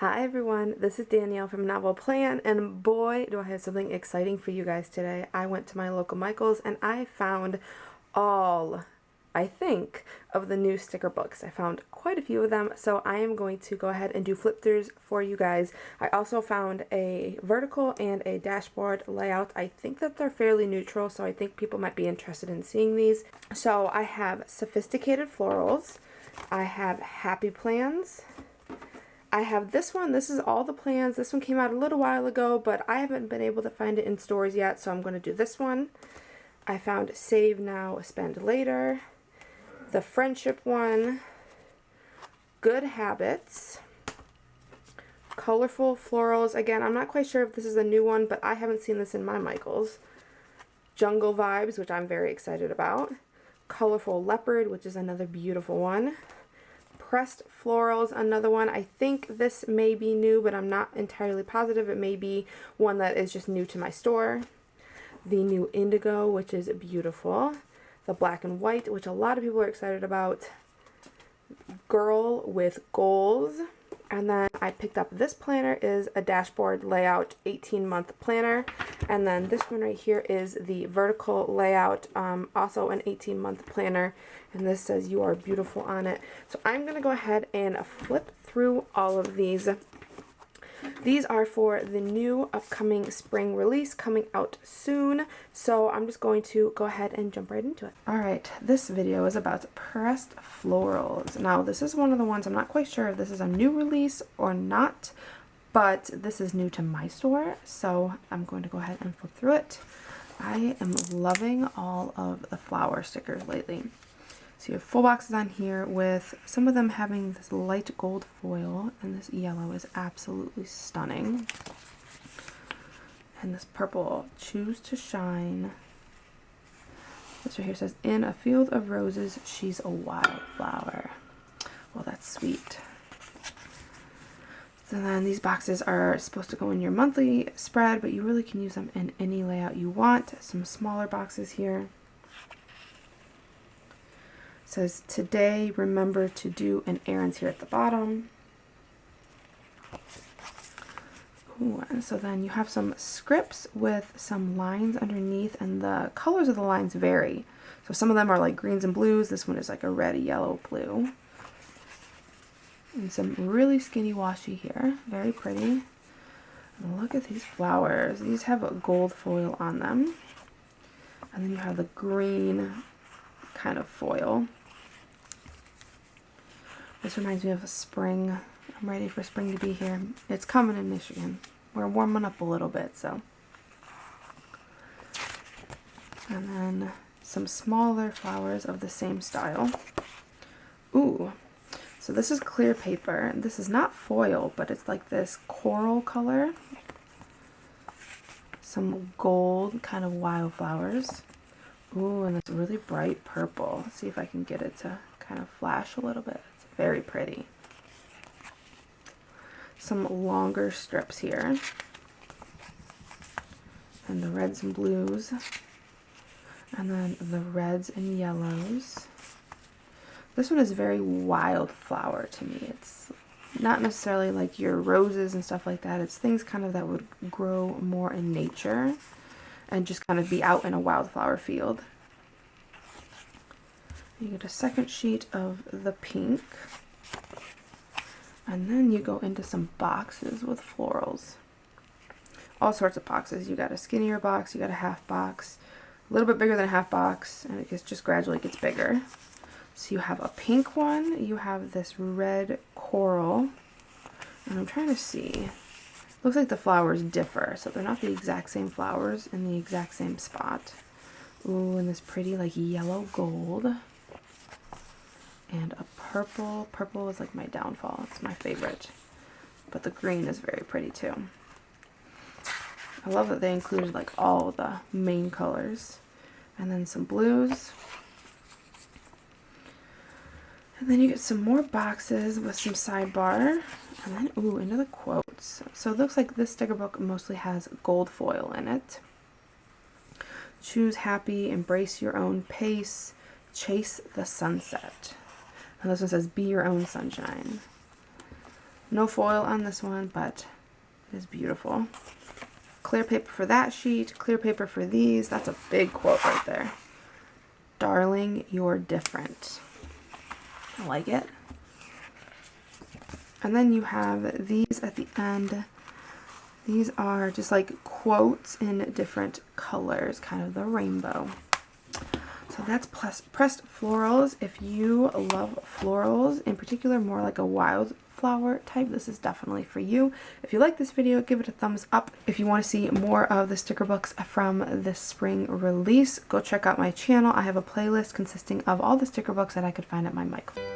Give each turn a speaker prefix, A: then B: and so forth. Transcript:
A: Hi everyone, this is Danielle from Novel Plan, and boy do I have something exciting for you guys today. I went to my local Michael's and I found all, I think, of the new sticker books. I found quite a few of them, so I am going to go ahead and do flip-throughs for you guys. I also found a vertical and a dashboard layout. I think that they're fairly neutral, so I think people might be interested in seeing these. So I have Sophisticated Florals, I have Happy Plans, I have this one. This is all the plans. This one came out a little while ago, but I haven't been able to find it in stores yet, so I'm going to do this one. I found Save Now, Spend Later, the Friendship one, Good Habits, Colorful Florals. Again, I'm not quite sure if this is a new one, but I haven't seen this in my Michael's. Jungle Vibes, which I'm very excited about. Colorful Leopard, which is another beautiful one. Pressed Florals, another one. I think this may be new, but I'm not entirely positive. It may be one that is just new to my store. The new Indigo, which is beautiful. The Black and White, which a lot of people are excited about. Girl with Goals. And then I picked up this planner, is a dashboard layout 18-month planner. And then this one right here is the vertical layout, also an 18-month planner. And this says You Are Beautiful on it. So I'm going to go ahead and flip through all of these. These are for the new upcoming spring release coming out soon. So I'm just going to go ahead and jump right into it. Alright, this video is about Pressed Florals. Now this is one of the ones, I'm not quite sure if this is a new release or not, but this is new to my store. So I'm going to go ahead and flip through it. I am loving all of the flower stickers lately. So you have full boxes on here with some of them having this light gold foil, and this yellow is absolutely stunning. And this purple, Choose to Shine. This right here says, In a field of roses, she's a wildflower. Well, that's sweet. So then these boxes are supposed to go in your monthly spread, but you really can use them in any layout you want. Some smaller boxes here. Says, Today, remember to do, and Erin's here at the bottom. Ooh, and so then you have some scripts with some lines underneath, and the colors of the lines vary. So some of them are like greens and blues. This one is like a red, yellow, blue. And some really skinny washi here. Very pretty. And look at these flowers. These have a gold foil on them. And then you have the green kind of foil. This reminds me of a spring. I'm ready for spring to be here. It's coming in Michigan. We're warming up a little bit, so. And then some smaller flowers of the same style. Ooh. So this is clear paper. This is not foil, but it's like this coral color. Some gold kind of wildflowers. Ooh, and this really bright purple. Let's see if I can get it to kind of flash a little bit. It's very pretty. Some longer strips here. And the reds and blues. And then the reds and yellows. This one is very wildflower to me. It's not necessarily like your roses and stuff like that. It's things kind of that would grow more in nature and just kind of be out in a wildflower field. You get a second sheet of the pink. And then you go into some boxes with florals. All sorts of boxes. You got a skinnier box, you got a half box, a little bit bigger than a half box, and it just gradually gets bigger. So you have a pink one, you have this red coral, and I'm trying to see. Looks like the flowers differ, so they're not the exact same flowers in the exact same spot. Ooh, and this pretty like yellow gold. And a purple. Purple is like my downfall. It's my favorite. But the green is very pretty too. I love that they included like all the main colors. And then some blues. And then you get some more boxes with some sidebar. And then, ooh, into the quotes. So it looks like this sticker book mostly has gold foil in it. Choose happy, embrace your own pace, chase the sunset. And this one says, be your own sunshine. No foil on this one, but it is beautiful. Clear paper for that sheet, clear paper for these. That's a big quote right there. Darling, you're different. I like it. And then you have these at the end. These are just like quotes in different colors, kind of the rainbow. So that's Pressed Florals. If you love florals, in particular more like a wildflower type, this is definitely for you. If you like this video, give it a thumbs up. If you want to see more of the sticker books from this spring release, go check out my channel. I have a playlist consisting of all the sticker books that I could find at my Michaels.